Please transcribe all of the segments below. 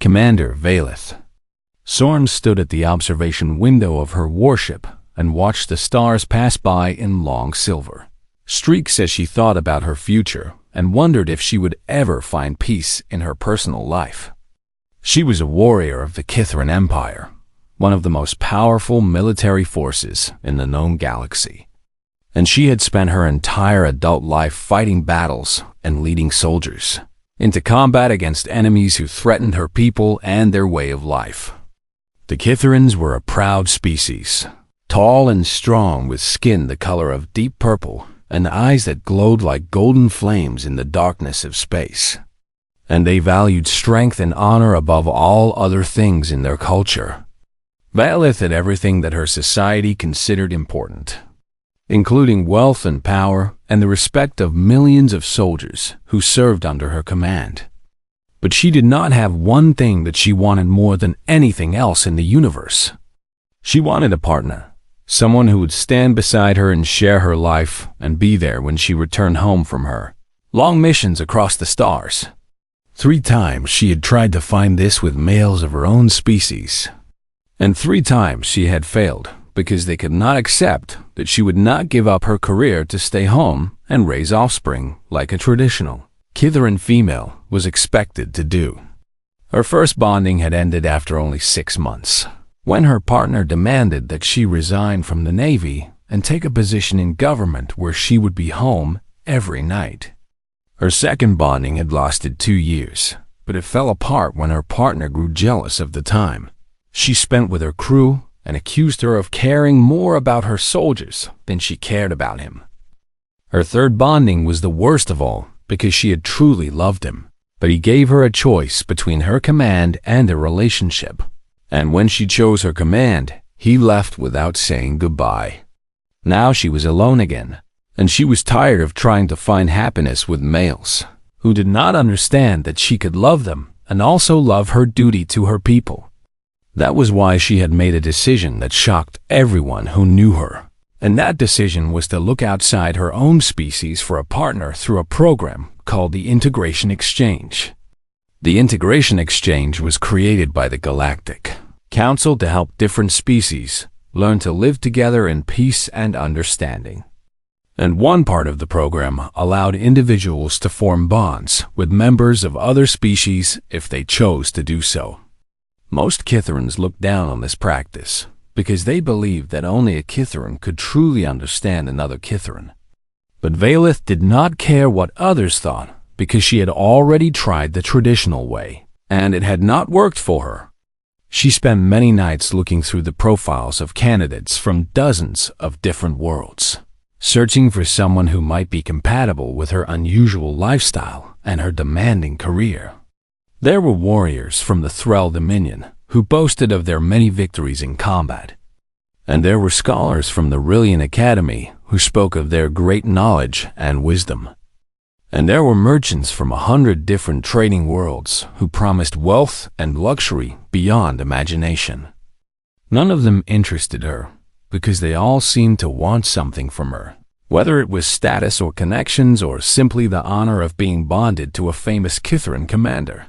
Commander Valeth. Sorn stood at the observation window of her warship and watched the stars pass by in long silver streaks as she thought about her future and wondered if she would ever find peace in her personal life. She was a warrior of the Kithran Empire, one of the most powerful military forces in the known galaxy, and she had spent her entire adult life fighting battles and leading soldiers into combat against enemies who threatened her people and their way of life. The Kithrans were a proud species, tall and strong with skin the color of deep purple and eyes that glowed like golden flames in the darkness of space. And they valued strength and honor above all other things in their culture. Valeth had everything that her society considered important, including wealth and power and the respect of millions of soldiers who served under her command. But she did not have one thing that she wanted more than anything else in the universe. She wanted a partner, someone who would stand beside her and share her life and be there when she returned home from her long missions across the stars. 3 times she had tried to find this with males of her own species, and 3 times she had failed because they could not accept that she would not give up her career to stay home and raise offspring like a traditional Kithran female was expected to do. Her first bonding had ended after only 6 months, when her partner demanded that she resign from the Navy and take a position in government where she would be home every night. Her second bonding had lasted 2 years, but it fell apart when her partner grew jealous of the time she spent with her crew and accused her of caring more about her soldiers than she cared about him. Her third bonding was the worst of all because she had truly loved him, but he gave her a choice between her command and a relationship. And when she chose her command, he left without saying goodbye. Now she was alone again, and she was tired of trying to find happiness with males who did not understand that she could love them and also love her duty to her people. That was why she had made a decision that shocked everyone who knew her, and that decision was to look outside her own species for a partner through a program called the Integration Exchange. The Integration Exchange was created by the Galactic Council to help different species learn to live together in peace and understanding. And one part of the program allowed individuals to form bonds with members of other species if they chose to do so. Most Kithrans looked down on this practice because they believed that only a Kithran could truly understand another Kithran. But Valeth did not care what others thought because she had already tried the traditional way, and it had not worked for her. She spent many nights looking through the profiles of candidates from dozens of different worlds, searching for someone who might be compatible with her unusual lifestyle and her demanding career. There were warriors from the Thrall Dominion who boasted of their many victories in combat, and there were scholars from the Rillian Academy who spoke of their great knowledge and wisdom. And there were merchants from 100 different trading worlds who promised wealth and luxury beyond imagination. None of them interested her because they all seemed to want something from her, whether it was status or connections or simply the honor of being bonded to a famous Kithran commander.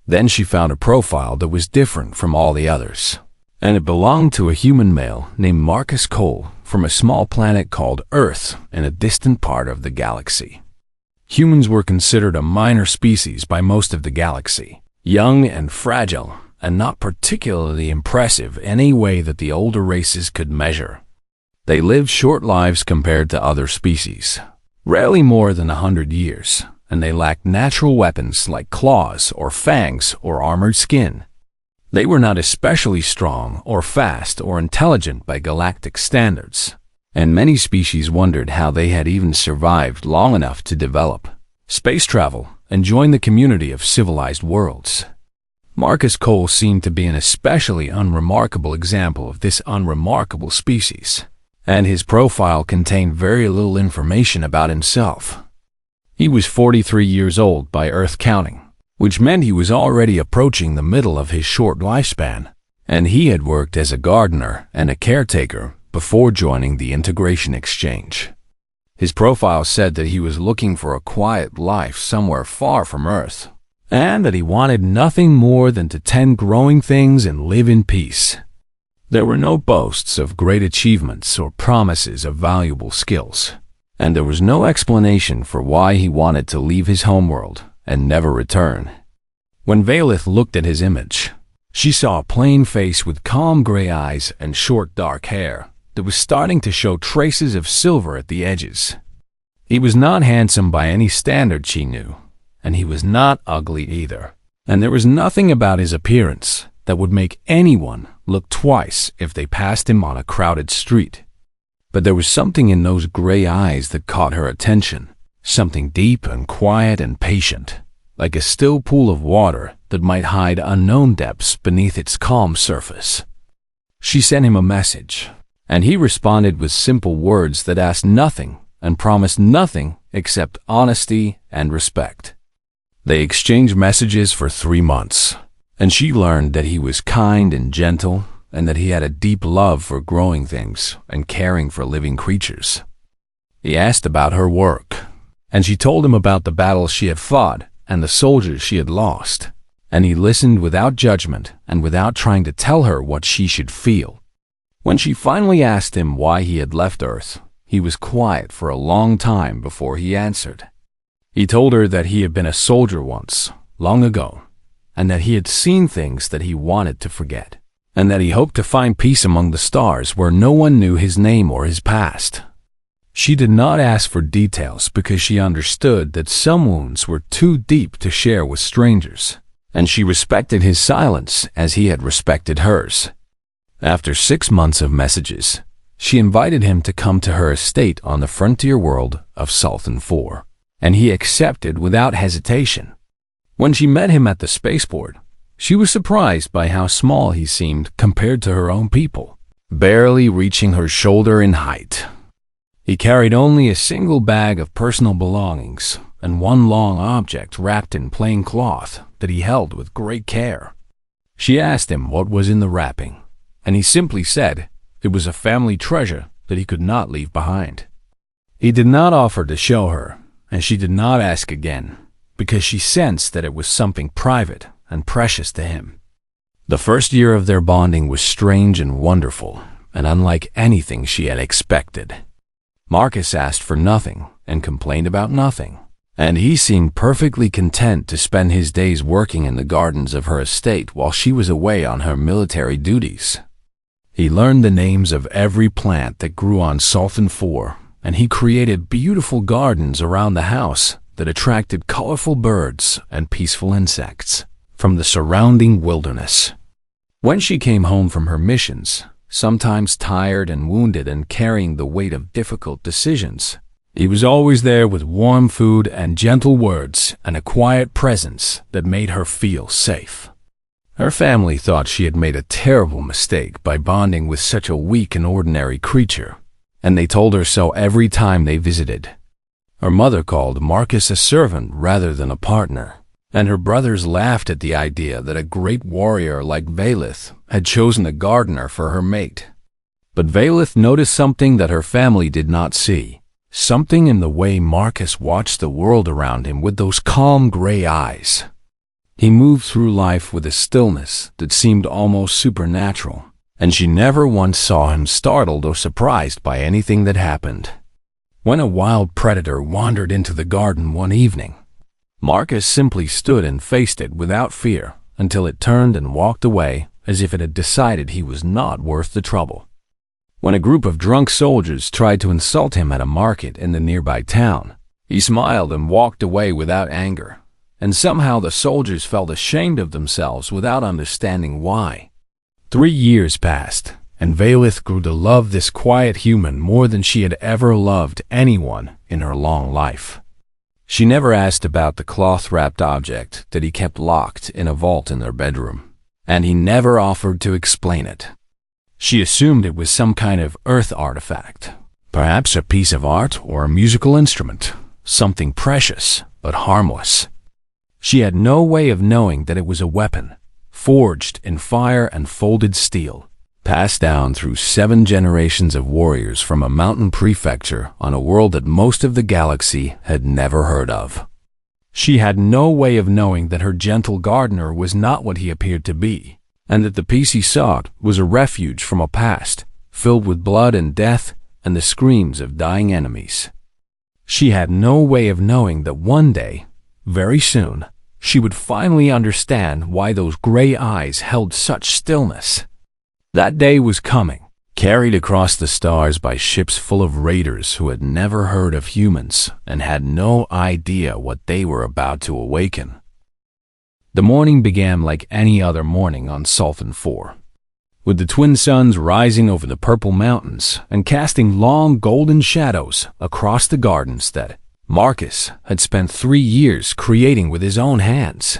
Then she found a profile that was different from all the others, and it belonged to a human male named Marcus Cole from a small planet called Earth in a distant part of the galaxy. Humans were considered a minor species by most of the galaxy, young and fragile, and not particularly impressive in any way that the older races could measure. They lived short lives compared to other species, rarely more than 100 years, and they lacked natural weapons like claws or fangs or armored skin. They were not especially strong or fast or intelligent by galactic standards, and many species wondered how they had even survived long enough to develop space travel and join the community of civilized worlds. Marcus Cole seemed to be an especially unremarkable example of this unremarkable species, and his profile contained very little information about himself. He was 43 years old by Earth counting, which meant he was already approaching the middle of his short lifespan, and he had worked as a gardener and a caretaker before joining the Integration Exchange. His profile said that he was looking for a quiet life somewhere far from Earth, and that he wanted nothing more than to tend growing things and live in peace. There were no boasts of great achievements or promises of valuable skills, and there was no explanation for why he wanted to leave his homeworld and never return. When Valith looked at his image, she saw a plain face with calm gray eyes and short dark hair that was starting to show traces of silver at the edges. He was not handsome by any standard she knew, and he was not ugly either, and there was nothing about his appearance that would make anyone look twice if they passed him on a crowded street. But there was something in those gray eyes that caught her attention, something deep and quiet and patient, like a still pool of water that might hide unknown depths beneath its calm surface. She sent him a message, and he responded with simple words that asked nothing and promised nothing except honesty and respect. They exchanged messages for 3 months, and she learned that he was kind and gentle, and that he had a deep love for growing things and caring for living creatures. He asked about her work, and she told him about the battles she had fought and the soldiers she had lost, and he listened without judgment and without trying to tell her what she should feel. When she finally asked him why he had left Earth, he was quiet for a long time before he answered. He told her that he had been a soldier once, long ago, and that he had seen things that he wanted to forget, and that he hoped to find peace among the stars where no one knew his name or his past. She did not ask for details because she understood that some wounds were too deep to share with strangers, and she respected his silence as he had respected hers. After 6 months of messages, she invited him to come to her estate on the frontier world of Sultan 4, and he accepted without hesitation. When she met him at the spaceport, she was surprised by how small he seemed compared to her own people, barely reaching her shoulder in height. He carried only a single bag of personal belongings and one long object wrapped in plain cloth that he held with great care. She asked him what was in the wrapping, and he simply said it was a family treasure that he could not leave behind. He did not offer to show her, and she did not ask again, because she sensed that it was something private and precious to him. The first year of their bonding was strange and wonderful, and unlike anything she had expected. Marcus asked for nothing and complained about nothing, and he seemed perfectly content to spend his days working in the gardens of her estate while she was away on her military duties. He learned the names of every plant that grew on Sultan 4, and he created beautiful gardens around the house that attracted colorful birds and peaceful insects from the surrounding wilderness. When she came home from her missions, sometimes tired and wounded and carrying the weight of difficult decisions, he was always there with warm food and gentle words and a quiet presence that made her feel safe. Her family thought she had made a terrible mistake by bonding with such a weak and ordinary creature, and they told her so every time they visited. Her mother called Marcus a servant rather than a partner, and her brothers laughed at the idea that a great warrior like Valith had chosen a gardener for her mate. But Valith noticed something that her family did not see, something in the way Marcus watched the world around him with those calm gray eyes. He moved through life with a stillness that seemed almost supernatural, and she never once saw him startled or surprised by anything that happened. When a wild predator wandered into the garden one evening, Marcus simply stood and faced it without fear until it turned and walked away as if it had decided he was not worth the trouble. When a group of drunk soldiers tried to insult him at a market in the nearby town, he smiled and walked away without anger, and somehow the soldiers felt ashamed of themselves without understanding why. 3 years passed, and Valith grew to love this quiet human more than she had ever loved anyone in her long life. She never asked about the cloth-wrapped object that he kept locked in a vault in their bedroom, and he never offered to explain it. She assumed it was some kind of earth artifact, perhaps a piece of art or a musical instrument, something precious but harmless. She had no way of knowing that it was a weapon, forged in fire and folded steel, passed down through 7 generations of warriors from a mountain prefecture on a world that most of the galaxy had never heard of. She had no way of knowing that her gentle gardener was not what he appeared to be, and that the peace he sought was a refuge from a past filled with blood and death and the screams of dying enemies. She had no way of knowing that one day, very soon, she would finally understand why those gray eyes held such stillness. That day was coming, carried across the stars by ships full of raiders who had never heard of humans and had no idea what they were about to awaken. The morning began like any other morning on Sultan IV, with the twin suns rising over the purple mountains and casting long golden shadows across the gardens that Marcus had spent 3 years creating with his own hands.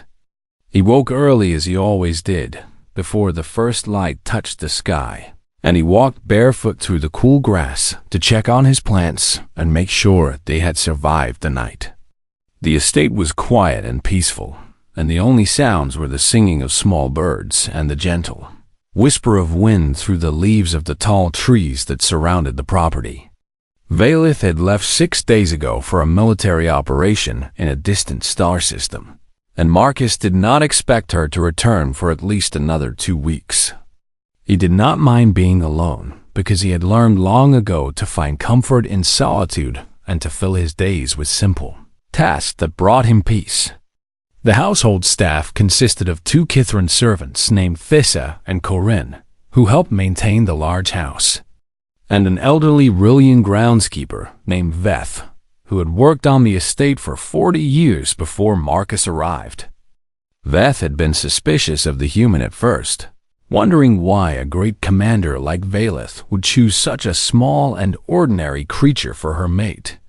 He woke early as he always did, before the first light touched the sky, and he walked barefoot through the cool grass to check on his plants and make sure they had survived the night. The estate was quiet and peaceful, and the only sounds were the singing of small birds and the gentle whisper of wind through the leaves of the tall trees that surrounded the property. Valith had left 6 days ago for a military operation in a distant star system, and Marcus did not expect her to return for at least another 2 weeks. He did not mind being alone, because he had learned long ago to find comfort in solitude and to fill his days with simple tasks that brought him peace. The household staff consisted of 2 Kithran servants named Thissa and Corinne, who helped maintain the large house, and an elderly Rillian groundskeeper named Veth, who had worked on the estate for 40 years before Marcus arrived. Veth had been suspicious of the human at first, wondering why a great commander like Valith would choose such a small and ordinary creature for her mate.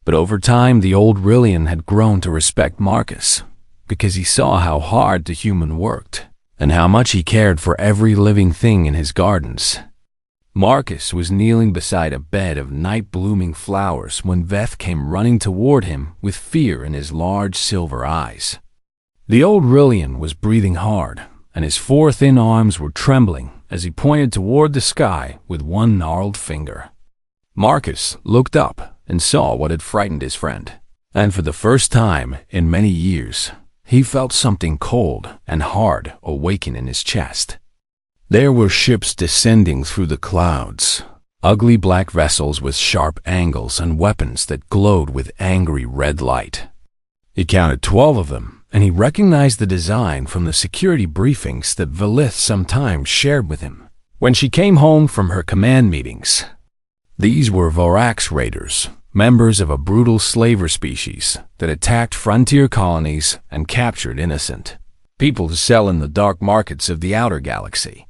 But over time the old Rillian had grown to respect Marcus, because he saw how hard the human worked, and how much he cared for every living thing in his gardens. Marcus was kneeling beside a bed of night-blooming flowers when Veth came running toward him with fear in his large silver eyes. The old Rillian was breathing hard, and his 4 thin arms were trembling as he pointed toward the sky with one gnarled finger. Marcus looked up and saw what had frightened his friend, and for the first time in many years, he felt something cold and hard awaken in his chest. There were ships descending through the clouds, ugly black vessels with sharp angles and weapons that glowed with angry red light. He counted 12 of them, and he recognized the design from the security briefings that Valith sometimes shared with him when she came home from her command meetings. These were Vorax raiders, members of a brutal slaver species that attacked frontier colonies and captured innocent people to sell in the dark markets of the outer galaxy.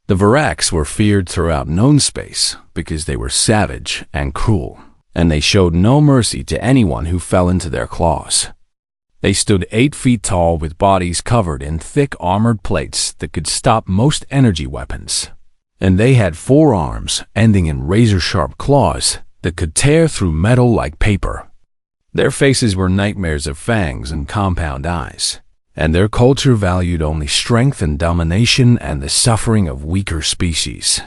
The Vorax were feared throughout known space because they were savage and cruel, and they showed no mercy to anyone who fell into their claws. They stood 8 feet tall with bodies covered in thick armored plates that could stop most energy weapons, and they had 4 arms ending in razor-sharp claws that could tear through metal like paper. Their faces were nightmares of fangs and compound eyes, and their culture valued only strength and domination and the suffering of weaker species.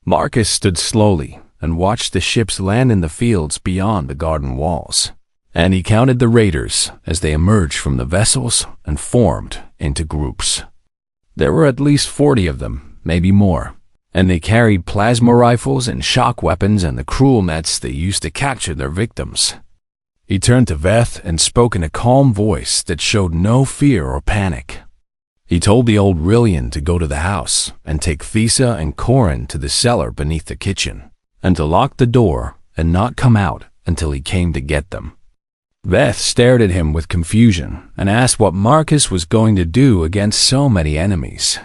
Marcus stood slowly and watched the ships land in the fields beyond the garden walls, and he counted the raiders as they emerged from the vessels and formed into groups. There were at least 40 of them, maybe more, and they carried plasma rifles and shock weapons and the cruel nets they used to capture their victims. He turned to Veth and spoke in a calm voice that showed no fear or panic. He told the old Rillian to go to the house and take Thissa and Corin to the cellar beneath the kitchen, and to lock the door and not come out until he came to get them. Veth stared at him with confusion and asked what Marcus was going to do against so many enemies.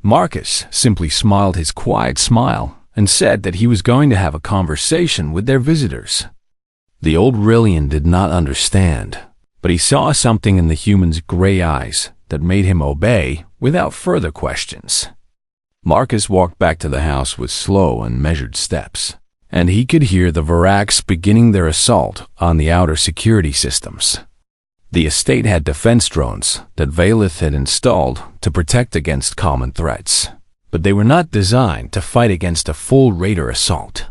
Marcus simply smiled his quiet smile and said that he was going to have a conversation with their visitors. The old Rillian did not understand, but he saw something in the human's gray eyes that made him obey without further questions. Marcus walked back to the house with slow and measured steps, and he could hear the Vorax beginning their assault on the outer security systems. The estate had defense drones that Valith had installed to protect against common threats, but they were not designed to fight against a full raider assault.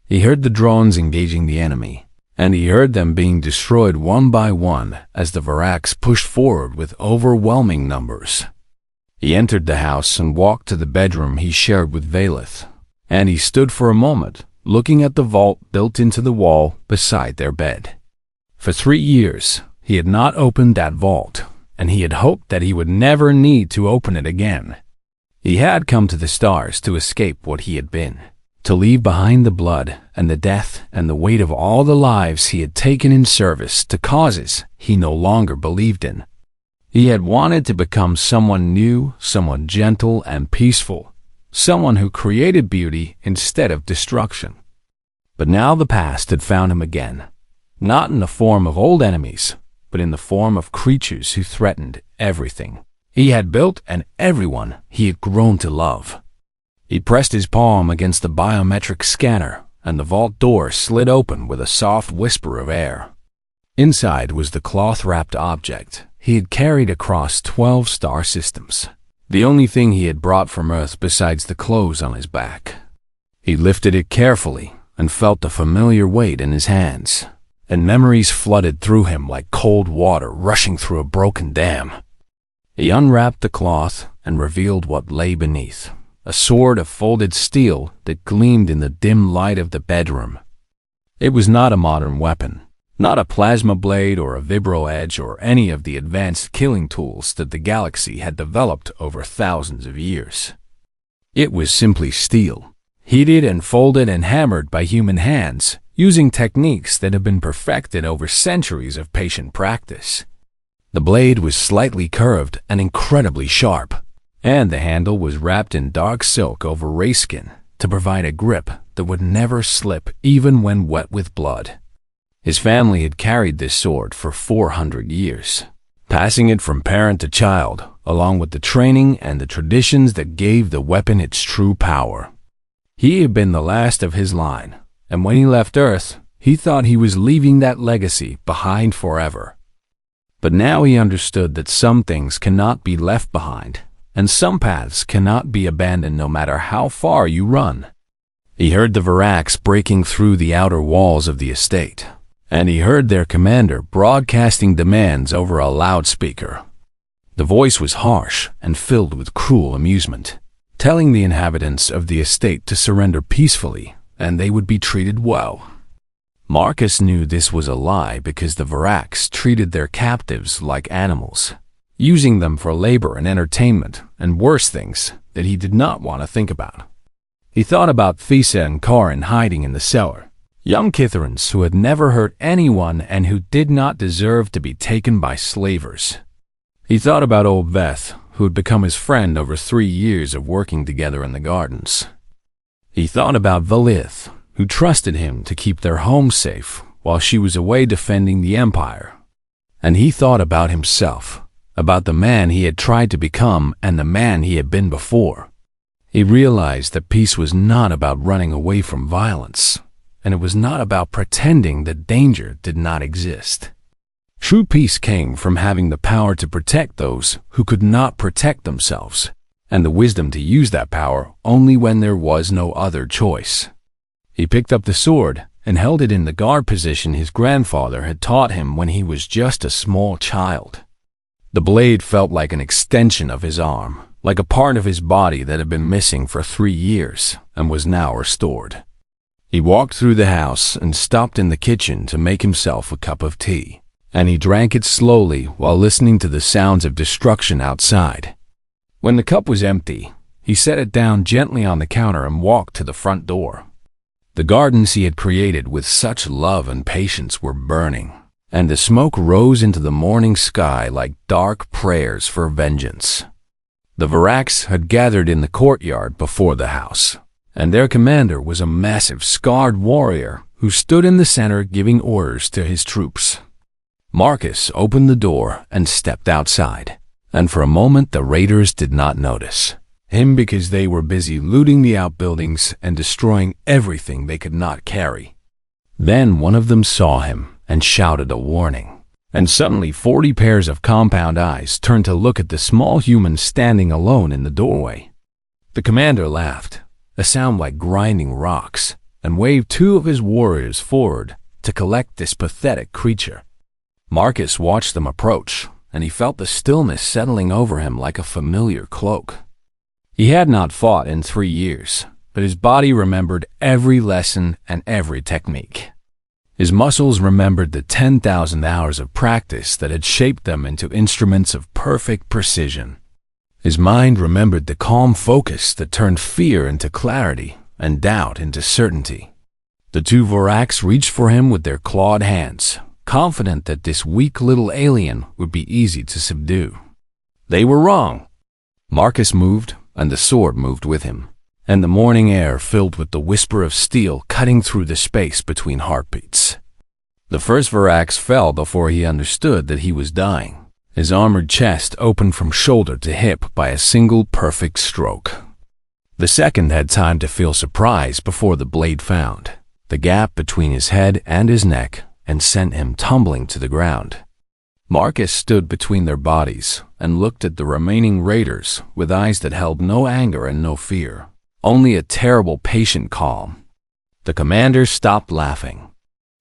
He heard the drones engaging the enemy, and he heard them being destroyed one by one as the Varaks pushed forward with overwhelming numbers. He entered the house and walked to the bedroom he shared with Valeth, and he stood for a moment, looking at the vault built into the wall beside their bed. For 3 years, he had not opened that vault, and he had hoped that he would never need to open it again. He had come to the stars to escape what he had been, to leave behind the blood and the death and the weight of all the lives he had taken in service to causes he no longer believed in. He had wanted to become someone new, someone gentle and peaceful, someone who created beauty instead of destruction. But now the past had found him again, not in the form of old enemies, but in the form of creatures who threatened everything he had built and everyone he had grown to love. He pressed his palm against the biometric scanner, and the vault door slid open with a soft whisper of air. Inside was the cloth-wrapped object he had carried across 12 star systems, the only thing he had brought from Earth besides the clothes on his back. He lifted it carefully and felt the familiar weight in his hands, and memories flooded through him like cold water rushing through a broken dam. He unwrapped the cloth and revealed what lay beneath, a sword of folded steel that gleamed in the dim light of the bedroom. It was not a modern weapon, not a plasma blade or a vibro edge or any of the advanced killing tools that the galaxy had developed over thousands of years. It was simply steel, heated and folded and hammered by human hands, using techniques that had been perfected over centuries of patient practice. The blade was slightly curved and incredibly sharp, and the handle was wrapped in dark silk over rayskin to provide a grip that would never slip even when wet with blood. His family had carried this sword for 400 years, passing it from parent to child, along with the training and the traditions that gave the weapon its true power. He had been the last of his line, and when he left Earth, he thought he was leaving that legacy behind forever. But now he understood that some things cannot be left behind, and some paths cannot be abandoned no matter how far you run. He heard the Varaks breaking through the outer walls of the estate, and he heard their commander broadcasting demands over a loudspeaker. The voice was harsh and filled with cruel amusement, telling the inhabitants of the estate to surrender peacefully, and they would be treated well. Marcus knew this was a lie because the Varaks treated their captives like animals, using them for labor and entertainment and worse things that he did not want to think about. He thought about Thesa and Karin hiding in the cellar, young Kitharans who had never hurt anyone and who did not deserve to be taken by slavers. He thought about old Veth, who had become his friend over 3 years of working together in the gardens. He thought about Valith, who trusted him to keep their home safe while she was away defending the Empire. And he thought about himself, about the man he had tried to become and the man he had been before. He realized that peace was not about running away from violence, and it was not about pretending that danger did not exist. True peace came from having the power to protect those who could not protect themselves, and the wisdom to use that power only when there was no other choice. He picked up the sword and held it in the guard position his grandfather had taught him when he was just a small child. The blade felt like an extension of his arm, like a part of his body that had been missing for 3 years and was now restored. He walked through the house and stopped in the kitchen to make himself a cup of tea, and he drank it slowly while listening to the sounds of destruction outside. When the cup was empty, he set it down gently on the counter and walked to the front door. The gardens he had created with such love and patience were burning, and the smoke rose into the morning sky like dark prayers for vengeance. The Varaks had gathered in the courtyard before the house, and their commander was a massive, scarred warrior who stood in the center giving orders to his troops. Marcus opened the door and stepped outside, and for a moment the raiders did not notice him because they were busy looting the outbuildings and destroying everything they could not carry. Then one of them saw him and shouted a warning, and suddenly 40 pairs of compound eyes turned to look at the small human standing alone in the doorway. The commander laughed, a sound like grinding rocks, and waved 2 of his warriors forward, to collect this pathetic creature. Marcus watched them approach, and he felt the stillness settling over him like a familiar cloak. He had not fought in 3 years, but his body remembered every lesson and every technique. His muscles remembered the 10,000 hours of practice that had shaped them into instruments of perfect precision. His mind remembered the calm focus that turned fear into clarity and doubt into certainty. The two Voraks reached for him with their clawed hands, confident that this weak little alien would be easy to subdue. They were wrong. Marcus moved, and the sword moved with him, and the morning air filled with the whisper of steel cutting through the space between heartbeats. The first Voraks fell before he understood that he was dying. His armored chest opened from shoulder to hip by a single perfect stroke. The second had time to feel surprise before the blade found the gap between his head and his neck and sent him tumbling to the ground. Marcus stood between their bodies and looked at the remaining raiders with eyes that held no anger and no fear, only a terrible patient calm. The commander stopped laughing.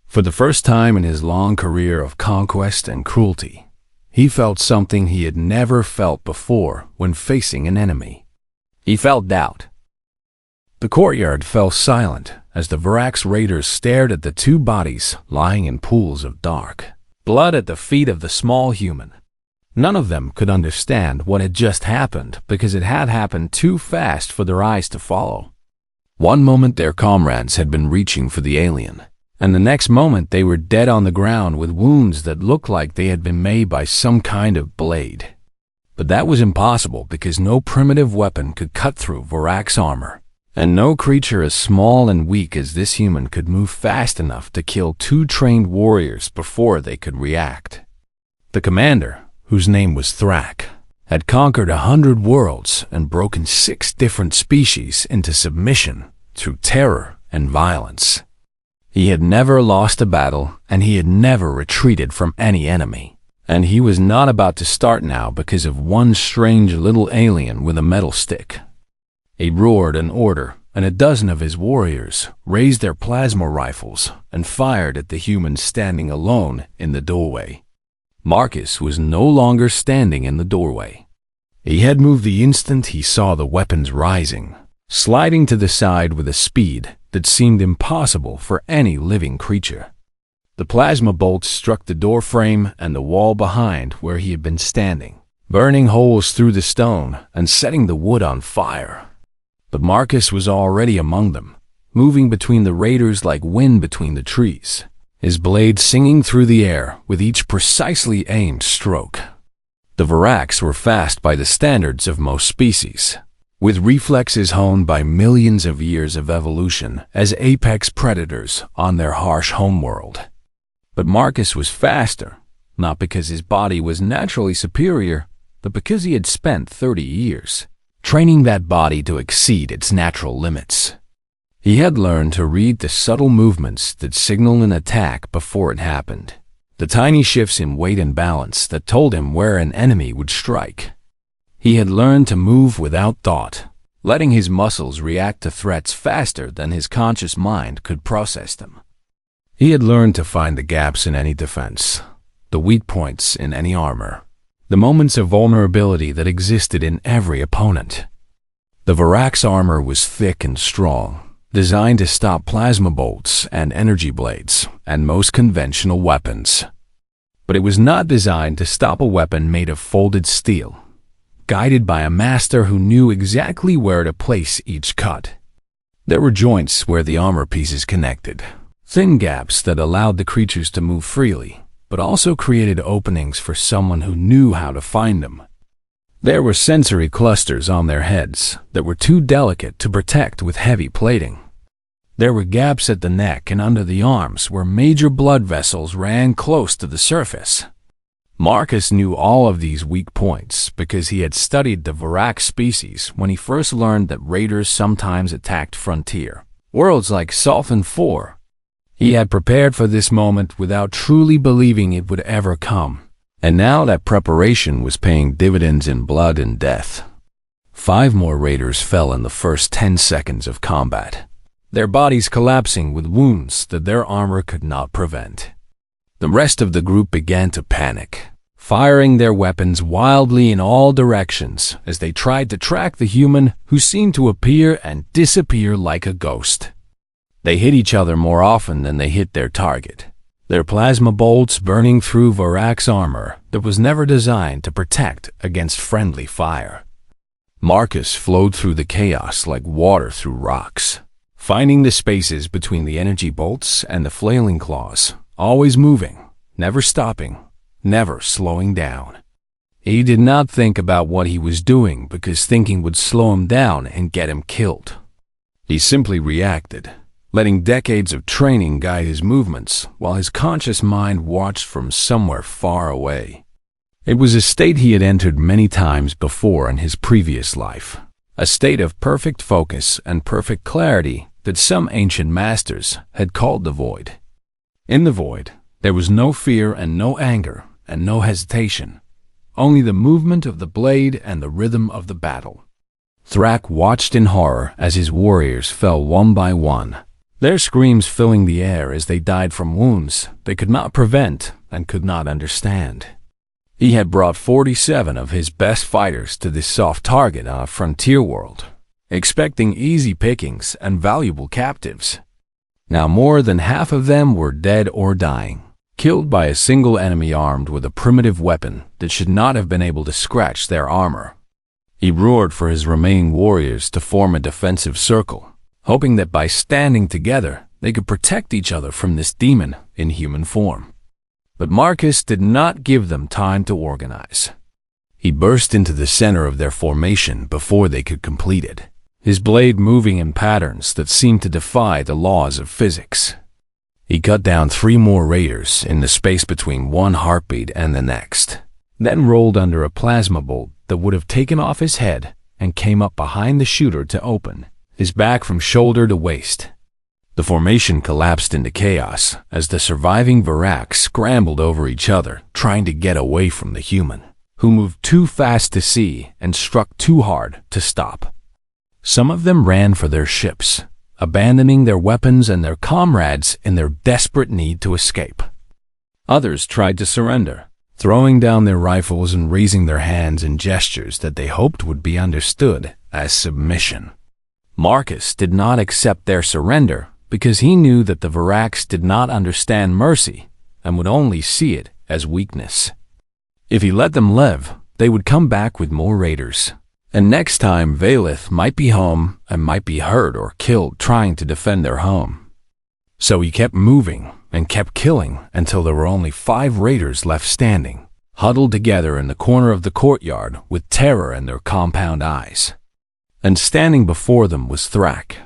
For the first time in his long career of conquest and cruelty, he felt something he had never felt before when facing an enemy. He felt doubt. The courtyard fell silent as the Voraks raiders stared at the two bodies lying in pools of dark blood at the feet of the small human. None of them could understand what had just happened because it had happened too fast for their eyes to follow. One moment their comrades had been reaching for the alien, and the next moment they were dead on the ground with wounds that looked like they had been made by some kind of blade. But that was impossible because no primitive weapon could cut through Vorak's armor, and no creature as small and weak as this human could move fast enough to kill two trained warriors before they could react. The commander, whose name was Thrak, had conquered 100 worlds and broken 6 different species into submission through terror and violence. He had never lost a battle, and he had never retreated from any enemy. And he was not about to start now because of one strange little alien with a metal stick. He roared an order, and a dozen of his warriors raised their plasma rifles and fired at the human standing alone in the doorway. Marcus was no longer standing in the doorway. He had moved the instant he saw the weapons rising, sliding to the side with a speed that seemed impossible for any living creature. The plasma bolts struck the door frame and the wall behind where he had been standing, burning holes through the stone and setting the wood on fire. But Marcus was already among them, moving between the raiders like wind between the trees, his blade singing through the air with each precisely aimed stroke. The Voraks were fast by the standards of most species, with reflexes honed by millions of years of evolution as apex predators on their harsh homeworld. But Marcus was faster, not because his body was naturally superior, but because he had spent 30 years training that body to exceed its natural limits. He had learned to read the subtle movements that signal an attack before it happened, the tiny shifts in weight and balance that told him where an enemy would strike. He had learned to move without thought, letting his muscles react to threats faster than his conscious mind could process them. He had learned to find the gaps in any defense, the weak points in any armor, the moments of vulnerability that existed in every opponent. The Vorak's armor was thick and strong, designed to stop plasma bolts and energy blades and most conventional weapons. But it was not designed to stop a weapon made of folded steel, guided by a master who knew exactly where to place each cut. There were joints where the armor pieces connected, thin gaps that allowed the creatures to move freely, but also created openings for someone who knew how to find them. There were sensory clusters on their heads that were too delicate to protect with heavy plating. There were gaps at the neck and under the arms where major blood vessels ran close to the surface. Marcus knew all of these weak points because he had studied the Vorak species when he first learned that raiders sometimes attacked frontier worlds like Sultan 4. He had prepared for this moment without truly believing it would ever come, and now that preparation was paying dividends in blood and death. 5 more raiders fell in the first 10 seconds of combat. their bodies collapsing with wounds that their armor could not prevent. The rest of the group began to panic, firing their weapons wildly in all directions as they tried to track the human who seemed to appear and disappear like a ghost. They hit each other more often than they hit their target, their plasma bolts burning through Varak's armor that was never designed to protect against friendly fire. Marcus flowed through the chaos like water through rocks, finding the spaces between the energy bolts and the flailing claws, always moving, never stopping, never slowing down. He did not think about what he was doing because thinking would slow him down and get him killed. He simply reacted, letting decades of training guide his movements while his conscious mind watched from somewhere far away. It was a state he had entered many times before in his previous life, a state of perfect focus and perfect clarity that some ancient masters had called the void. In the void, there was no fear and no anger and no hesitation, only the movement of the blade and the rhythm of the battle. Thrak watched in horror as his warriors fell one by one, their screams filling the air as they died from wounds they could not prevent and could not understand. He had brought 47 of his best fighters to this soft target on a frontier world, expecting easy pickings and valuable captives. Now more than half of them were dead or dying, killed by a single enemy armed with a primitive weapon that should not have been able to scratch their armor. He roared for his remaining warriors to form a defensive circle, hoping that by standing together they could protect each other from this demon in human form. But Marcus did not give them time to organize. He burst into the center of their formation before they could complete it, his blade moving in patterns that seemed to defy the laws of physics. He cut down 3 more raiders in the space between one heartbeat and the next, then rolled under a plasma bolt that would have taken off his head and came up behind the shooter to open, his back from shoulder to waist. The formation collapsed into chaos as the surviving Varaks scrambled over each other, trying to get away from the human, who moved too fast to see and struck too hard to stop. Some of them ran for their ships, abandoning their weapons and their comrades in their desperate need to escape. Others tried to surrender, throwing down their rifles and raising their hands in gestures that they hoped would be understood as submission. Marcus did not accept their surrender because he knew that the Varaks did not understand mercy and would only see it as weakness. If he let them live, they would come back with more raiders, and next time Valith might be home and might be hurt or killed trying to defend their home. So he kept moving and kept killing until there were only 5 raiders left standing, huddled together in the corner of the courtyard with terror in their compound eyes. And standing before them was Thrak,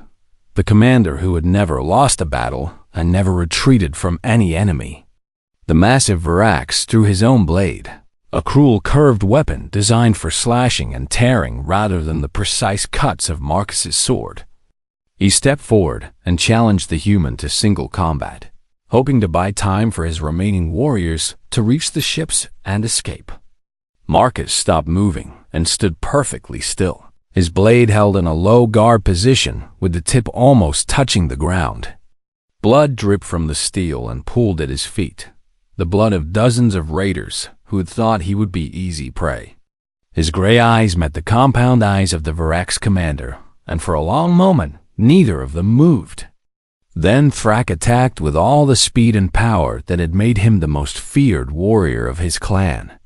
the commander who had never lost a battle and never retreated from any enemy. The massive Varaks drew his own blade, a cruel curved weapon designed for slashing and tearing rather than the precise cuts of Marcus's sword. He stepped forward and challenged the human to single combat, hoping to buy time for his remaining warriors to reach the ships and escape. Marcus stopped moving and stood perfectly still, his blade held in a low guard position with the tip almost touching the ground. Blood dripped from the steel and pooled at his feet, the blood of dozens of raiders who had thought he would be easy prey. His gray eyes met the compound eyes of the Varak's commander, and for a long moment, neither of them moved. Then Thrak attacked with all the speed and power that had made him the most feared warrior of his clan.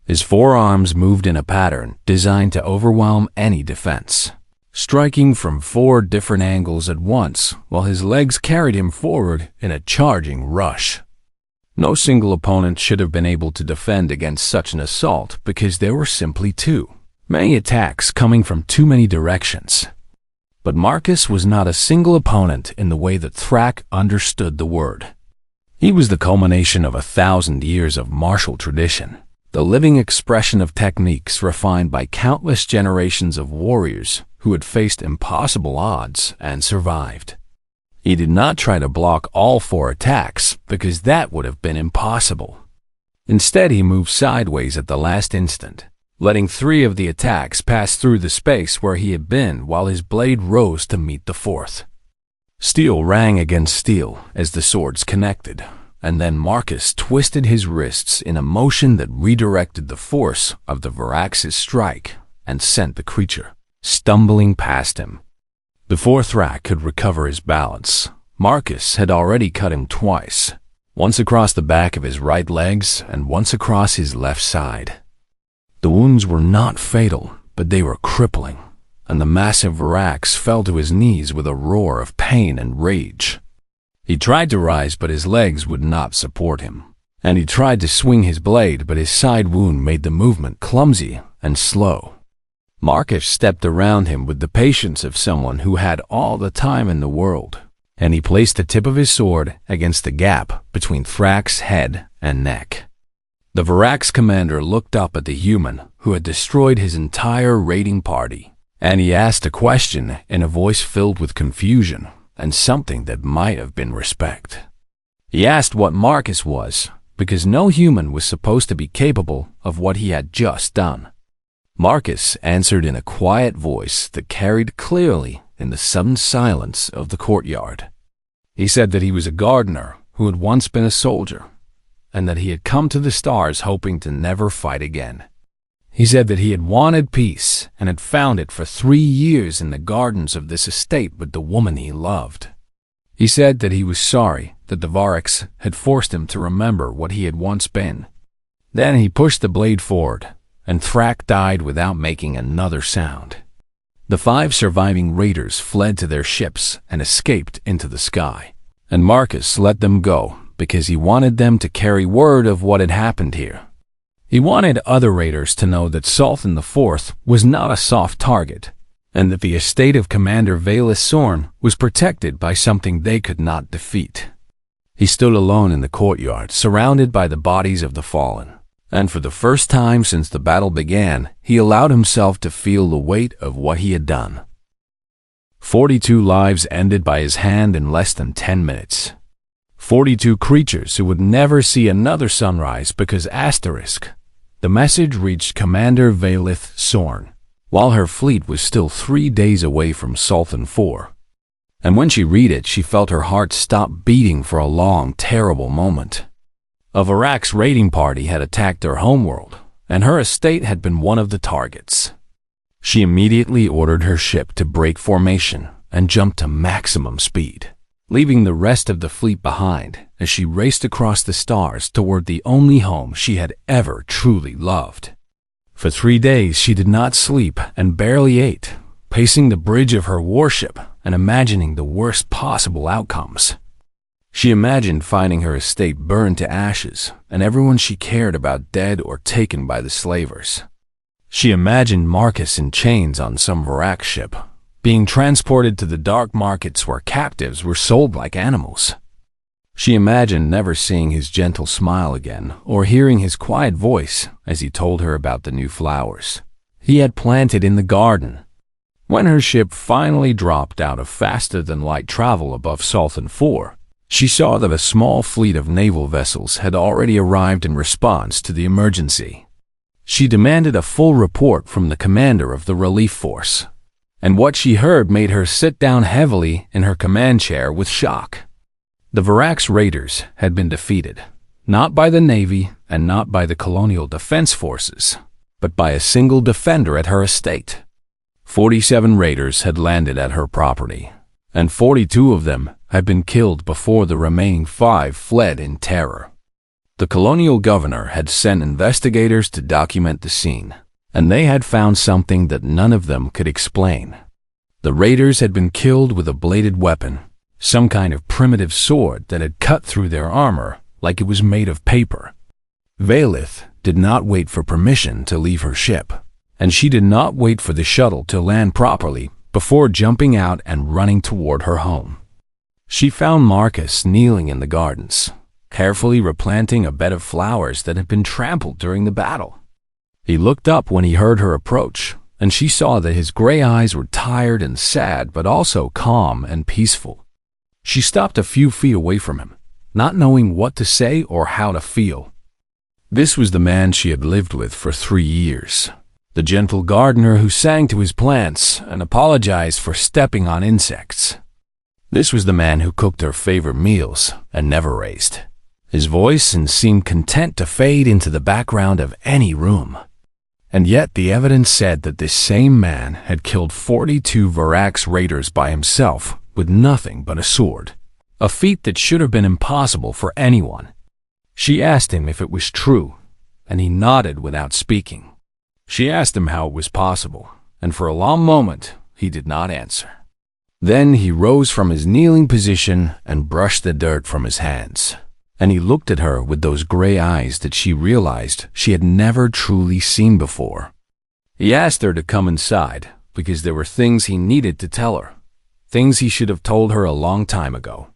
His forearms moved in a pattern designed to overwhelm any defense, striking from 4 different angles at once while his legs carried him forward in a charging rush. No single opponent should have been able to defend against such an assault because there were simply too many attacks coming from too many directions. But Marcus was not a single opponent in the way that Thrak understood the word. He was the culmination of 1,000 years of martial tradition, the living expression of techniques refined by countless generations of warriors who had faced impossible odds and survived. He did not try to block all 4 attacks because that would have been impossible. Instead, he moved sideways at the last instant, letting 3 of the attacks pass through the space where he had been while his blade rose to meet the 4th. Steel rang against steel as the swords connected, and then Marcus twisted his wrists in a motion that redirected the force of the Varax's strike and sent the creature stumbling past him. Before Thrak could recover his balance, Marcus had already cut him twice, once across the back of his right legs and once across his left side. The wounds were not fatal, but they were crippling, and the massive Varax fell to his knees with a roar of pain and rage. He tried to rise, but his legs would not support him, and he tried to swing his blade, but his side wound made the movement clumsy and slow. Marcus stepped around him with the patience of someone who had all the time in the world, and he placed the tip of his sword against the gap between Thrak's head and neck. The Varax commander looked up at the human who had destroyed his entire raiding party, and he asked a question in a voice filled with confusion and something that might have been respect. He asked what Marcus was, because no human was supposed to be capable of what he had just done. Marcus answered in a quiet voice that carried clearly in the sudden silence of the courtyard. He said that he was a gardener who had once been a soldier, and that he had come to the stars hoping to never fight again. He said that he had wanted peace and had found it for 3 years in the gardens of this estate with the woman he loved. He said that he was sorry that the Varax had forced him to remember what he had once been. Then he pushed the blade forward, and Thrak died without making another sound. The 5 surviving raiders fled to their ships and escaped into the sky, and Marcus let them go because he wanted them to carry word of what had happened here. He wanted other raiders to know that Sultan IV was not a soft target, and that the estate of Commander Valus Sorn was protected by something they could not defeat. He stood alone in the courtyard, surrounded by the bodies of the fallen, and for the first time since the battle began, he allowed himself to feel the weight of what he had done. 42 lives ended by his hand in less than 10 minutes. 42 creatures who would never see another sunrise because asterisk. The message reached Commander Valith Sorn, while her fleet was still 3 days away from Sultan IV. And when she read it, she felt her heart stop beating for a long, terrible moment. A Varax raiding party had attacked their homeworld, and her estate had been one of the targets. She immediately ordered her ship to break formation and jump to maximum speed, leaving the rest of the fleet behind as she raced across the stars toward the only home she had ever truly loved. For 3 days she did not sleep and barely ate, pacing the bridge of her warship and imagining the worst possible outcomes. She imagined finding her estate burned to ashes and everyone she cared about dead or taken by the slavers. She imagined Marcus in chains on some Varax ship, being transported to the dark markets where captives were sold like animals. She imagined never seeing his gentle smile again or hearing his quiet voice as he told her about the new flowers he had planted in the garden. When her ship finally dropped out of faster-than-light travel above Sultan IV, she saw that a small fleet of naval vessels had already arrived in response to the emergency. She demanded a full report from the commander of the relief force, and what she heard made her sit down heavily in her command chair with shock. The Varax raiders had been defeated, not by the Navy and not by the Colonial Defense Forces, but by a single defender at her estate. 47 raiders had landed at her property, and 42 of them had been killed before the remaining 5 fled in terror. The colonial governor had sent investigators to document the scene, and they had found something that none of them could explain. The raiders had been killed with a bladed weapon, some kind of primitive sword that had cut through their armor like it was made of paper. Valith did not wait for permission to leave her ship, and she did not wait for the shuttle to land properly before jumping out and running toward her home. She found Marcus kneeling in the gardens, carefully replanting a bed of flowers that had been trampled during the battle. He looked up when he heard her approach, and she saw that his gray eyes were tired and sad, but also calm and peaceful. She stopped a few feet away from him, not knowing what to say or how to feel. This was the man she had lived with for 3 years, the gentle gardener who sang to his plants and apologized for stepping on insects. This was the man who cooked her favorite meals and never raised his voice and seemed content to fade into the background of any room. And yet the evidence said that this same man had killed 42 Varax raiders by himself with nothing but a sword, a feat that should have been impossible for anyone. She asked him if it was true, and he nodded without speaking. She asked him how it was possible, and for a long moment he did not answer. Then he rose from his kneeling position and brushed the dirt from his hands, and he looked at her with those gray eyes that she realized she had never truly seen before. He asked her to come inside because there were things he needed to tell her, things he should have told her a long time ago.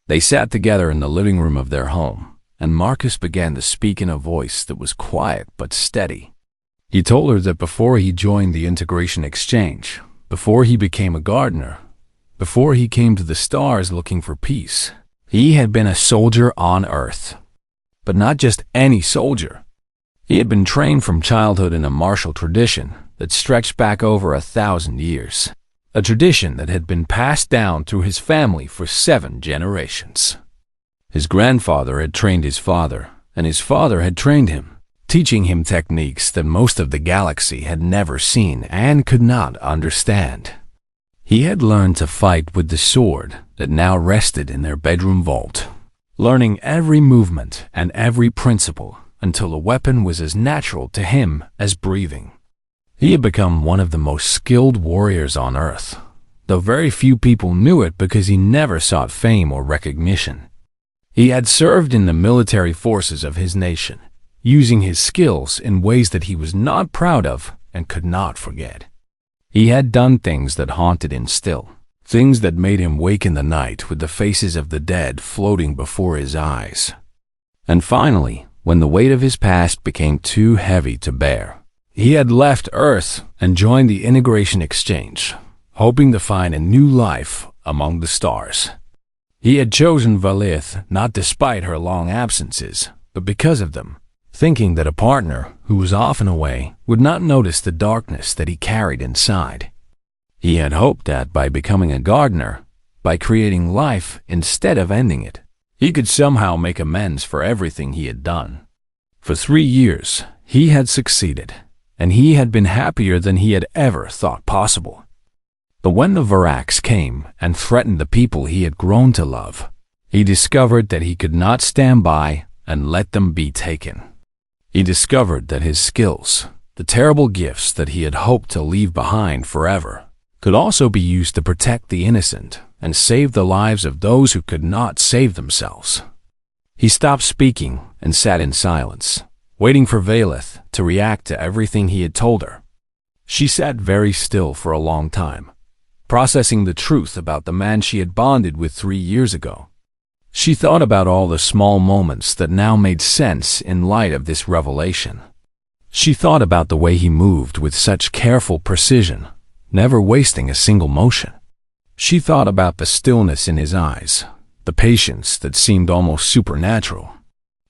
They sat together in the living room of their home, and Marcus began to speak in a voice that was quiet but steady. He told her that before he joined the Integration Exchange, before he became a gardener, before he came to the stars looking for peace, he had been a soldier on Earth. But not just any soldier. He had been trained from childhood in a martial tradition that stretched back over 1,000 years, a tradition that had been passed down through his family for 7 generations. His grandfather had trained his father, and his father had trained him, teaching him techniques that most of the galaxy had never seen and could not understand. He had learned to fight with the sword that now rested in their bedroom vault, learning every movement and every principle until the weapon was as natural to him as breathing. He had become one of the most skilled warriors on Earth, though very few people knew it because he never sought fame or recognition. He had served in the military forces of his nation, using his skills in ways that he was not proud of and could not forget. He had done things that haunted him still, things that made him wake in the night with the faces of the dead floating before his eyes. And finally, when the weight of his past became too heavy to bear, he had left Earth and joined the Integration Exchange, hoping to find a new life among the stars. He had chosen Valith not despite her long absences, but because of them, thinking that a partner who was often away would not notice the darkness that he carried inside. He had hoped that by becoming a gardener, by creating life instead of ending it, he could somehow make amends for everything he had done. For 3 years, he had succeeded, and he had been happier than he had ever thought possible. But when the Varax came and threatened the people he had grown to love, he discovered that he could not stand by and let them be taken. He discovered that his skills, the terrible gifts that he had hoped to leave behind forever, could also be used to protect the innocent and save the lives of those who could not save themselves. He stopped speaking and sat in silence, waiting for Valith to react to everything he had told her. She sat very still for a long time, processing the truth about the man she had bonded with 3 years ago. She thought about all the small moments that now made sense in light of this revelation. She thought about the way he moved with such careful precision, never wasting a single motion. She thought about the stillness in his eyes, the patience that seemed almost supernatural.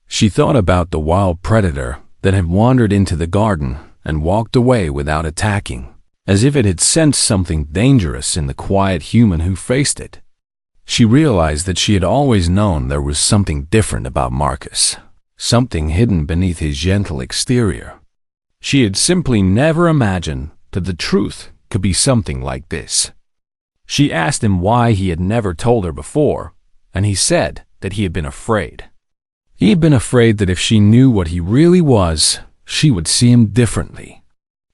She thought about the wild predator that had wandered into the garden and walked away without attacking, as if it had sensed something dangerous in the quiet human who faced it. She realized that she had always known there was something different about Marcus, something hidden beneath his gentle exterior. She had simply never imagined that the truth could be something like this. She asked him why he had never told her before, and he said that he had been afraid. He had been afraid that if she knew what he really was, she would see him differently.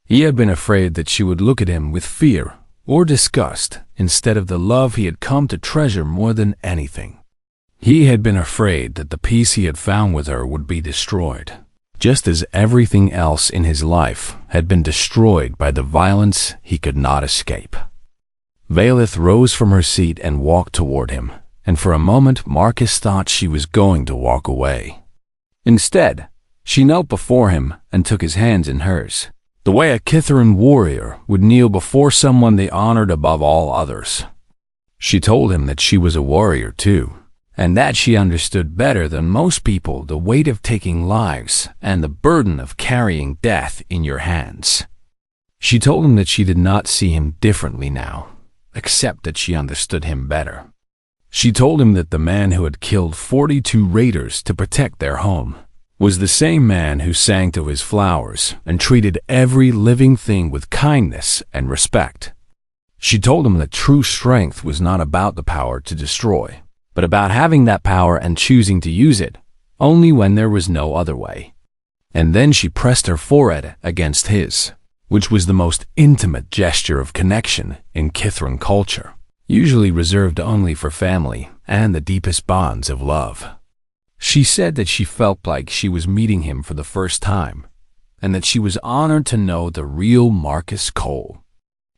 He had been afraid that she would look at him with fear or disgust instead of the love he had come to treasure more than anything. He had been afraid that the peace he had found with her would be destroyed, just as everything else in his life had been destroyed by the violence he could not escape. Valith rose from her seat and walked toward him, and for a moment Marcus thought she was going to walk away. Instead, she knelt before him and took his hands in hers, the way a Kitharan warrior would kneel before someone they honored above all others. She told him that she was a warrior too, and that she understood better than most people the weight of taking lives and the burden of carrying death in your hands. She told him that she did not see him differently now, except that she understood him better. She told him that the man who had killed 42 raiders to protect their home was the same man who sang to his flowers and treated every living thing with kindness and respect. She told him that true strength was not about the power to destroy, but about having that power and choosing to use it only when there was no other way. And then she pressed her forehead against his, which was the most intimate gesture of connection in Kithran culture, usually reserved only for family and the deepest bonds of love. She said that she felt like she was meeting him for the first time, and that she was honored to know the real Marcus Cole.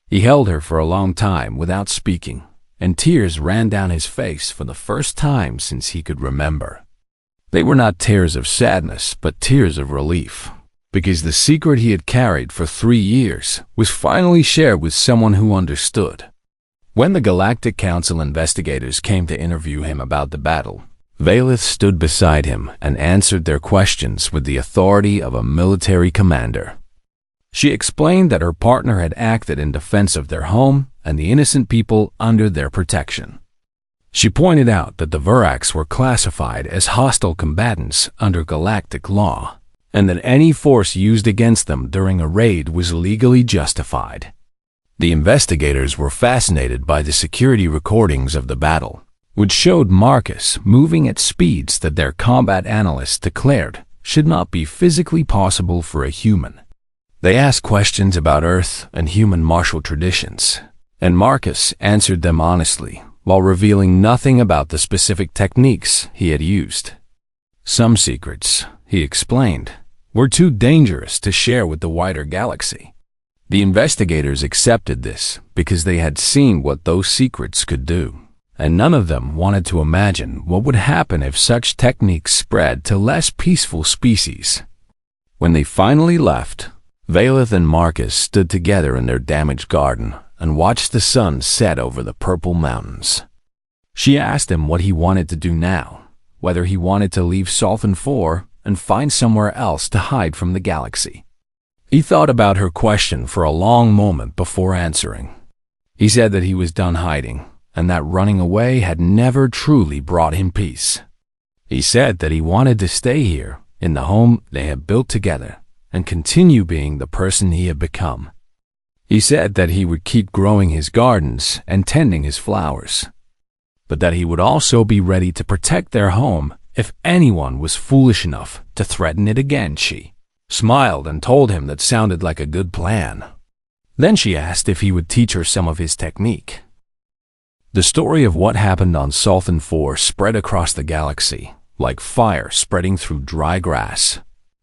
He held her for a long time without speaking, and tears ran down his face for the first time since he could remember. They were not tears of sadness, but tears of relief, because the secret he had carried for 3 years was finally shared with someone who understood. When the Galactic Council investigators came to interview him about the battle, Valeth stood beside him and answered their questions with the authority of a military commander. She explained that her partner had acted in defense of their home and the innocent people under their protection. She pointed out that the Vurax were classified as hostile combatants under galactic law, and that any force used against them during a raid was legally justified. The investigators were fascinated by the security recordings of the battle, which showed Marcus moving at speeds that their combat analysts declared should not be physically possible for a human. They asked questions about Earth and human martial traditions, and Marcus answered them honestly, while revealing nothing about the specific techniques he had used. Some secrets, he explained, were too dangerous to share with the wider galaxy. The investigators accepted this because they had seen what those secrets could do, and none of them wanted to imagine what would happen if such techniques spread to less peaceful species. When they finally left, Valeth and Marcus stood together in their damaged garden and watched the sun set over the purple mountains. She asked him what he wanted to do now, whether he wanted to leave Solthan IV and find somewhere else to hide from the galaxy. He thought about her question for a long moment before answering. He said that he was done hiding, and that running away had never truly brought him peace. He said that he wanted to stay here, in the home they had built together, and continue being the person he had become. He said that he would keep growing his gardens and tending his flowers, but that he would also be ready to protect their home if anyone was foolish enough to threaten it again. She smiled and told him that sounded like a good plan. Then she asked if he would teach her some of his technique. The story of what happened on Solthan IV spread across the galaxy, like fire spreading through dry grass,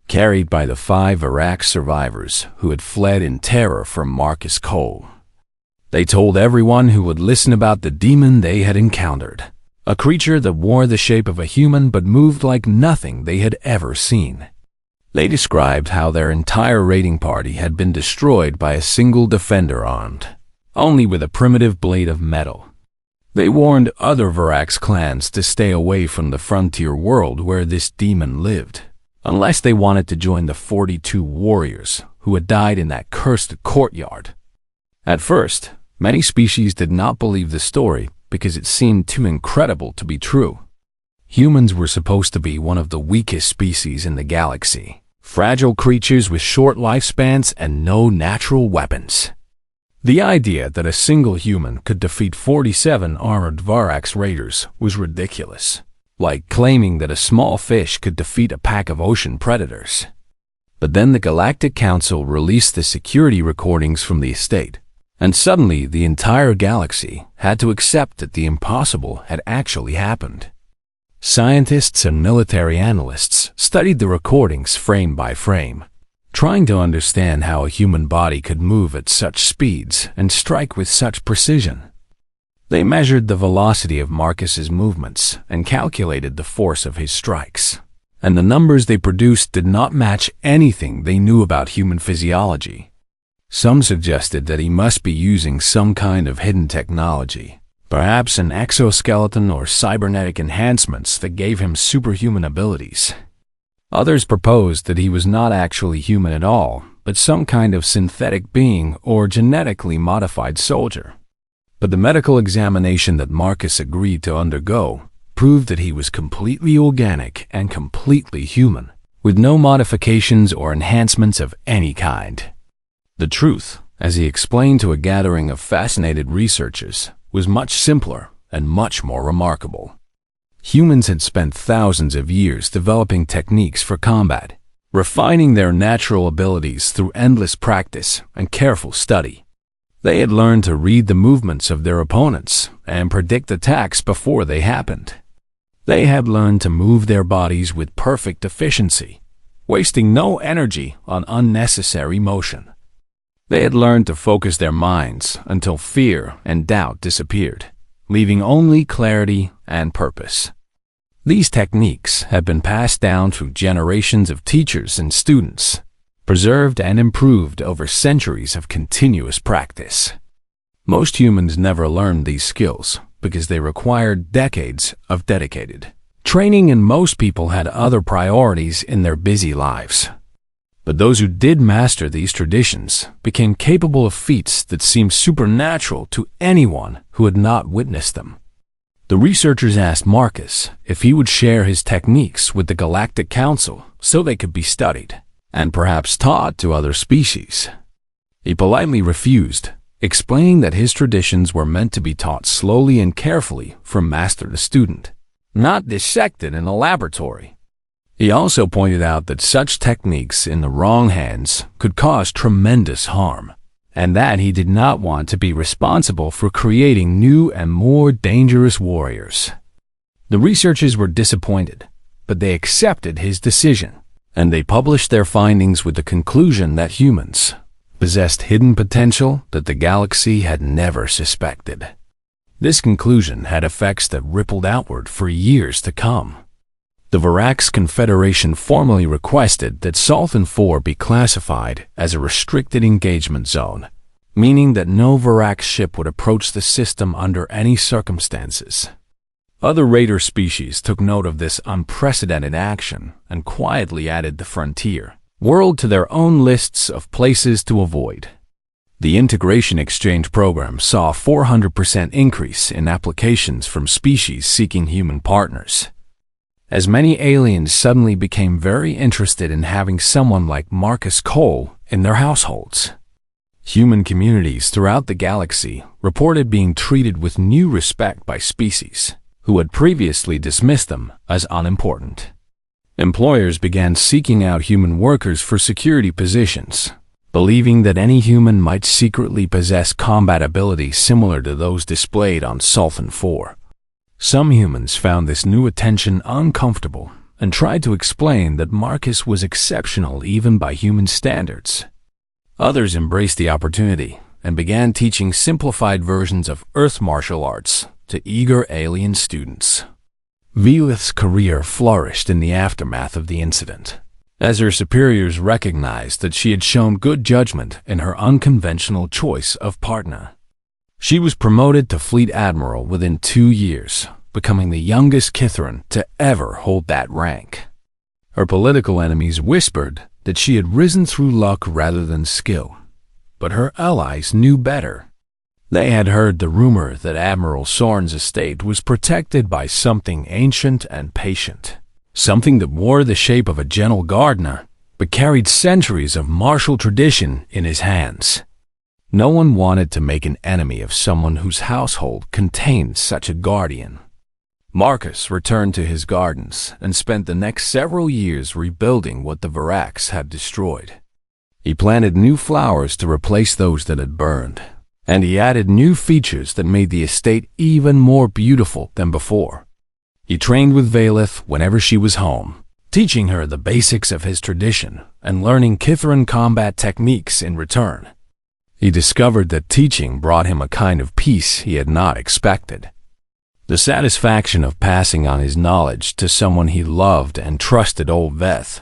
carried by the 5 Vurax survivors who had fled in terror from Marcus Cole. They told everyone who would listen about the demon they had encountered, a creature that wore the shape of a human but moved like nothing they had ever seen. They described how their entire raiding party had been destroyed by a single defender armed only with a primitive blade of metal. They warned other Vurax clans to stay away from the frontier world where this demon lived, unless they wanted to join the 42 warriors who had died in that cursed courtyard. At first, many species did not believe the story because it seemed too incredible to be true. Humans were supposed to be one of the weakest species in the galaxy, fragile creatures with short lifespans and no natural weapons. The idea that a single human could defeat 47 armored Vurax raiders was ridiculous, like claiming that a small fish could defeat a pack of ocean predators. But then the Galactic Council released the security recordings from the estate, and suddenly the entire galaxy had to accept that the impossible had actually happened. Scientists and military analysts studied the recordings frame by frame, trying to understand how a human body could move at such speeds and strike with such precision. They measured the velocity of Marcus's movements and calculated the force of his strikes, and the numbers they produced did not match anything they knew about human physiology. Some suggested that he must be using some kind of hidden technology, perhaps an exoskeleton or cybernetic enhancements that gave him superhuman abilities. Others proposed that he was not actually human at all, but some kind of synthetic being or genetically modified soldier. But the medical examination that Marcus agreed to undergo proved that he was completely organic and completely human, with no modifications or enhancements of any kind. The truth, as he explained to a gathering of fascinated researchers, was much simpler and much more remarkable. Humans had spent thousands of years developing techniques for combat, refining their natural abilities through endless practice and careful study. They had learned to read the movements of their opponents and predict attacks before they happened. They had learned to move their bodies with perfect efficiency, wasting no energy on unnecessary motion. They had learned to focus their minds until fear and doubt disappeared, leaving only clarity and purpose. These techniques had been passed down through generations of teachers and students, preserved and improved over centuries of continuous practice. Most humans never learned these skills because they required decades of dedicated training, and most people had other priorities in their busy lives. But those who did master these traditions became capable of feats that seemed supernatural to anyone who had not witnessed them. The researchers asked Marcus if he would share his techniques with the Galactic Council so they could be studied and perhaps taught to other species. He politely refused, explaining that his traditions were meant to be taught slowly and carefully from master to student, not dissected in a laboratory. He also pointed out that such techniques in the wrong hands could cause tremendous harm, and that he did not want to be responsible for creating new and more dangerous warriors. The researchers were disappointed, but they accepted his decision, and they published their findings with the conclusion that humans possessed hidden potential that the galaxy had never suspected. This conclusion had effects that rippled outward for years to come. The Varax Confederation formally requested that Sultan 4 be classified as a restricted engagement zone, meaning that no Varax ship would approach the system under any circumstances. Other raider species took note of this unprecedented action and quietly added the frontier world to their own lists of places to avoid. The Integration Exchange Program saw a 400% increase in applications from species seeking human partners, as many aliens suddenly became very interested in having someone like Marcus Cole in their households. Human communities throughout the galaxy reported being treated with new respect by species who had previously dismissed them as unimportant. Employers began seeking out human workers for security positions, believing that any human might secretly possess combat abilities similar to those displayed on Sultan 4. Some humans found this new attention uncomfortable and tried to explain that Marcus was exceptional even by human standards. Others embraced the opportunity and began teaching simplified versions of Earth martial arts to eager alien students. Velith's career flourished in the aftermath of the incident, as her superiors recognized that she had shown good judgment in her unconventional choice of partner. She was promoted to Fleet Admiral within 2 years, becoming the youngest Kithran to ever hold that rank. Her political enemies whispered that she had risen through luck rather than skill, but her allies knew better. They had heard the rumor that Admiral Sorn's estate was protected by something ancient and patient, something that wore the shape of a gentle gardener, but carried centuries of martial tradition in his hands. No one wanted to make an enemy of someone whose household contained such a guardian. Marcus returned to his gardens and spent the next several years rebuilding what the Varax had destroyed. He planted new flowers to replace those that had burned, and he added new features that made the estate even more beautiful than before. He trained with Velith whenever she was home, teaching her the basics of his tradition and learning Kithran combat techniques in return. He discovered that teaching brought him a kind of peace he had not expected. The satisfaction of passing on his knowledge to someone he loved and trusted. Old Veth,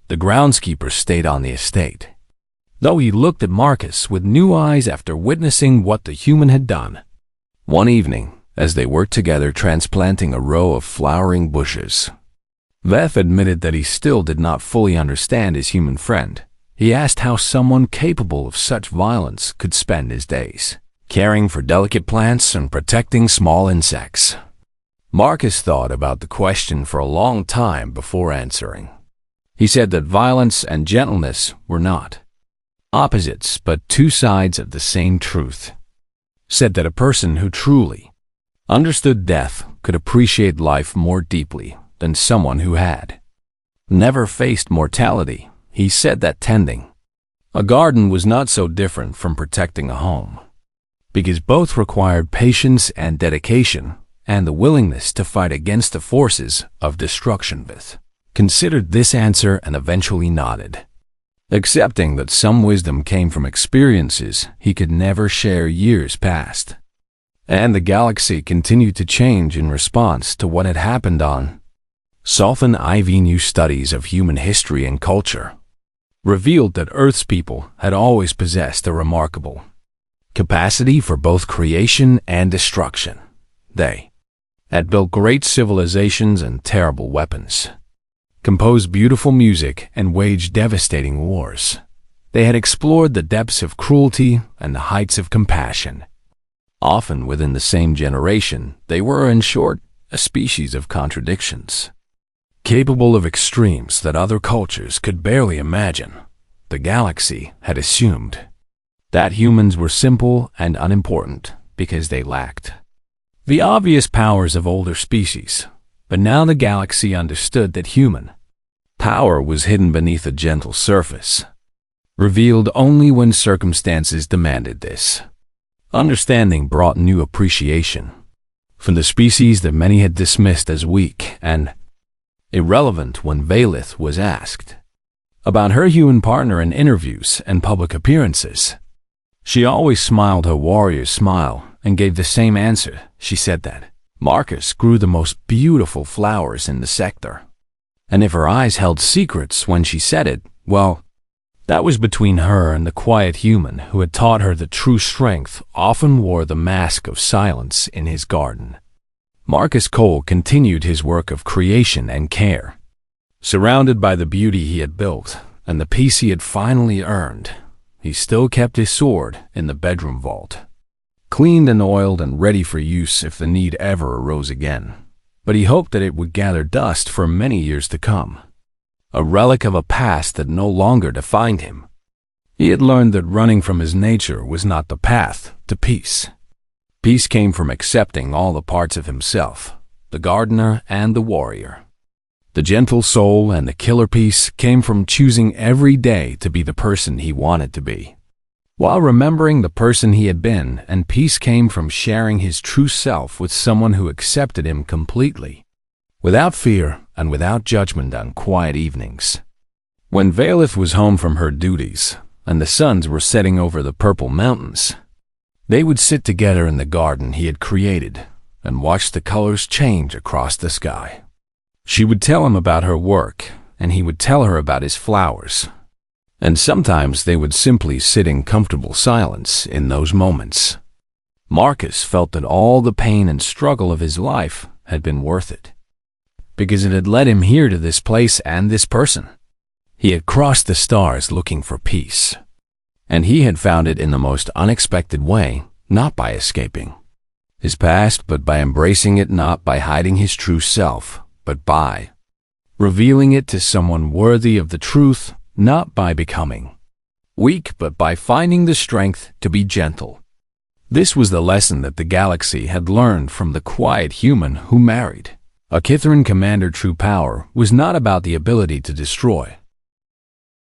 the groundskeeper, stayed on the estate, though he looked at Marcus with new eyes after witnessing what the human had done. One evening, as they worked together transplanting a row of flowering bushes, Veth admitted that he still did not fully understand his human friend. He asked how someone capable of such violence could spend his days. caring for delicate plants and protecting small insects. Marcus thought about the question for a long time before answering. He said that violence and gentleness were not opposites, but two sides of the same truth. Said that a person who truly understood death could appreciate life more deeply than someone who had never faced mortality. He said that tending a garden was not so different from protecting a home, because both required patience and dedication and the willingness to fight against the forces of destruction. With considered this answer and eventually nodded, accepting that some wisdom came from experiences he could never share years past. And the galaxy continued to change in response to what had happened on Sci-Fi IV. New studies of human history and culture revealed that Earth's people had always possessed a remarkable capacity for both creation and destruction. They had built great civilizations and terrible weapons, composed beautiful music, and waged devastating wars. They had explored the depths of cruelty and the heights of compassion. Often within the same generation, they were, in short, a species of contradictions, capable of extremes that other cultures could barely imagine. The galaxy had assumed that humans were simple and unimportant because they lacked the obvious powers of older species. But now the galaxy understood that human power was hidden beneath a gentle surface, revealed only when circumstances demanded this. Understanding brought new appreciation from the species that many had dismissed as weak and irrelevant. When Valith was asked about her human partner in interviews and public appearances, she always smiled her warrior smile and gave the same answer. She said that Marcus grew the most beautiful flowers in the sector, and if her eyes held secrets when she said it, well, that was between her and the quiet human who had taught her that true strength often wore the mask of silence in his garden. Marcus Cole continued his work of creation and care, surrounded by the beauty he had built and the peace he had finally earned. He still kept his sword in the bedroom vault, cleaned and oiled and ready for use if the need ever arose again. But he hoped that it would gather dust for many years to come, a relic of a past that no longer defined him. He had learned that running from his nature was not the path to peace. Peace came from accepting all the parts of himself, the gardener and the warrior. The gentle soul and the killer piece came from choosing every day to be the person he wanted to be, while remembering the person he had been, and peace came from sharing his true self with someone who accepted him completely, without fear and without judgment on quiet evenings. When Valith was home from her duties and the suns were setting over the purple mountains, they would sit together in the garden he had created and watch the colors change across the sky. She would tell him about her work, and he would tell her about his flowers. And sometimes they would simply sit in comfortable silence in those moments. Marcus felt that all the pain and struggle of his life had been worth it, because it had led him here to this place and this person. He had crossed the stars looking for peace, and he had found it in the most unexpected way, not by escaping his past, but by embracing it, not by hiding his true self, but by revealing it to someone worthy of the truth, not by becoming weak, but by finding the strength to be gentle. This was the lesson that the galaxy had learned from the quiet human who married a Kithran commander. True power was not about the ability to destroy,